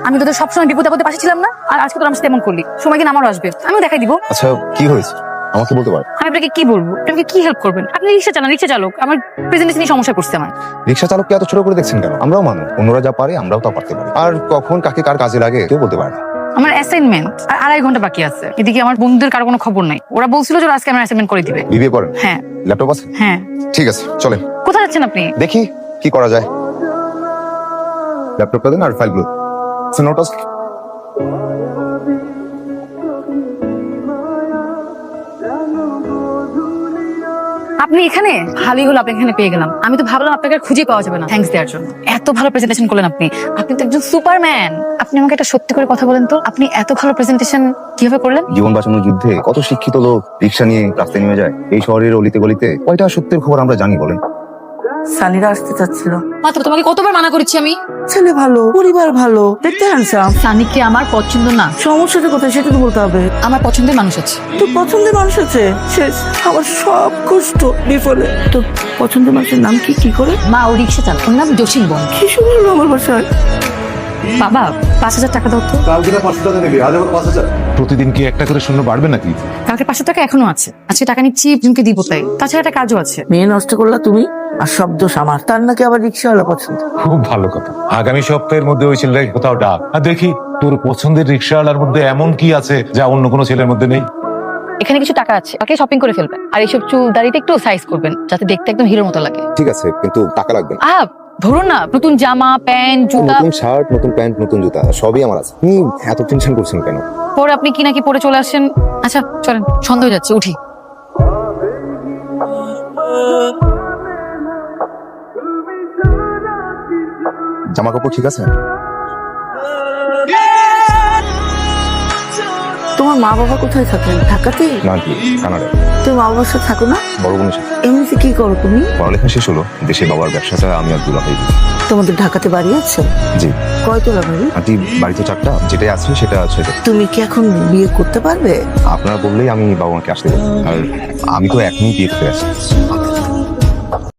আমি তোদের সবসময় বিপদে আপদে পাশে ছিলাম না, আর আজকে তোর আমার সাথে এমন করলি। সময় কিন্তু আমারও আসবে, আমিও দেখাই দিব। আচ্ছা কি হয়েছে আমাকে বলতে পারেন? আমি আপনাকে কি বলবো, আপনাকে কি হেল্প করবেন? আপনি রিক্সা চালান, রিক্সা চালক, আমার প্রেজেন্টেশনে সমস্যা করছে আমার। রিক্সা চালককে এত ছোট করে দেখছেন কেন? আমরাও মানুষ, অন্যরা যা পারে আমরাও তা পারতে পারি। আর কখন কাকে কার কাজে লাগে কেউ বলতে পারে না। আমার অ্যাসাইনমেন্ট আর 2.5 ঘন্টা বাকি আছে। এদিকে আমার বন্ধুদের কারো কোনো খবর নাই, ওরা বলছিল যে ওরা আজকে আমার অ্যাসাইনমেন্ট করে দিবে। বিবিএ পড়েন? হ্যাঁ ল্যাপটপ আছে? হ্যাঁ। ঠিক আছে চলেন। কোথায় যাচ্ছেন আপনি? দেখি কি করা যায়। ল্যাপটপটা দেন আর ফাইলগুলো। নোট আছে? আপনি এখানে? ভালোই হলো আপনি এখানে পেয়ে গেলাম। আমি তো ভাবলাম আপনাকে আর খুঁজে পাওয়া যাবে না। থ্যাঙ্কস দেওয়ার জন্য। এত ভালো প্রেজেন্টেশন করলেন আপনি, আপনি তো একজন সুপারম্যান। আপনি আমাকে একটা সত্যি করে কথা বলেন তো, আপনি এত ভালো প্রেজেন্টেশন কিভাবে করলেন? জীবন বাঁচানোর যুদ্ধে কত শিক্ষিত লোক রিক্সা নিয়ে রাস্তায় নেমে যায়। এই শহরের অলিতে গলিতে কয়টা সত্যের খবর আমরা জানি বলেন? সানিরা আসতে চাচ্ছিল। মাত্র তোমাকে কতবার মানা করেছি আমি। ছেলে ভালো, পরিবার ভালো, দেখতে হ্যান্ডসাম। সানিকে আমার পছন্দ না। সমস্যাটা কোথায় সেটা তো বলতে হবে। আমার পছন্দের মানুষ আছে। তোর পছন্দের মানুষ আছে, শেষ আমার সব কষ্ট বিফলে। তোর পছন্দের মানুষের নাম কি? কি করে? মা ও রিক্সা চালক, ওর নাম জসিম বোন। কি শুরু হলো আমার বাসায়? বাবা 5,000 টাকা দাও তো। কালকে 500 টাকা নেবে, আজ আবার 5000। প্রতিদিন কি একটা করে শূন্য বাড়বে নাকি? কালকে 500 টাকা এখনো আছে, আজকে টাকা নিচ্ছি জনকে দিব তাই। তাছাড়া একটা কাজও আছে। মেয়ে নষ্ট করলা তুমি, আর সব দোষ আমার। তার নাকি আবার রিক্সাওয়ালা পছন্দ। খুব ভালো কথা। আগামী সপ্তাহের মধ্যে ওই ছেলেটাকে কোথাও ডাক, আর দেখি তোর পছন্দের রিক্সাওয়ালার মধ্যে এমন কি আছে যা অন্য কোনো ছেলের মধ্যে নেই। এখানে কিছু টাকা আছে, কালকে শপিং করে ফেলবেন। আর এইসব চুল দাড়িতে একটু সাইজ করবেন যাতে দেখতে একদম হিরোর মতো লাগে। ঠিক আছে কিন্তু টাকা লাগবে না। ধরুন না, নতুন জামা প্যান্ট জুতা। নতুন শার্ট, নতুন প্যান্ট, নতুন জুতা সবই আমার আছে। আপনি এত টেনশন করছেন কেন? পরে আপনি কি নাকি পরে চলে আসেন। আচ্ছা চলেন, সন্দেহ হয়ে যাচ্ছে, উঠি। জামা কাপড় ঠিক আছে? তোমার মা বাবা কোথায় থাকেন? ঢাকাতে? না কি কানাডা। তুমি মা বাবার সাথে থাকো না? বড় বোনের সাথে। এমনিতে কি করো তুমি? পড়ালেখা শেষ হলো, দেশে বাবার ব্যবসাটা আমি আর দুলা হয়ে গেছি। তোমাদের ঢাকাতে বাড়ি আছে? জি। কয়তলা বাড়ি? আন্টি বাড়িতে 4টা, যেটাই আছে সেটা আছে। তুমি কি এখন বিয়ে করতে পারবে? আপনারা বললেই আমি বাবা মাকে আসতে বলবো। আর আমি তো এখনই বিয়ে করে আছি।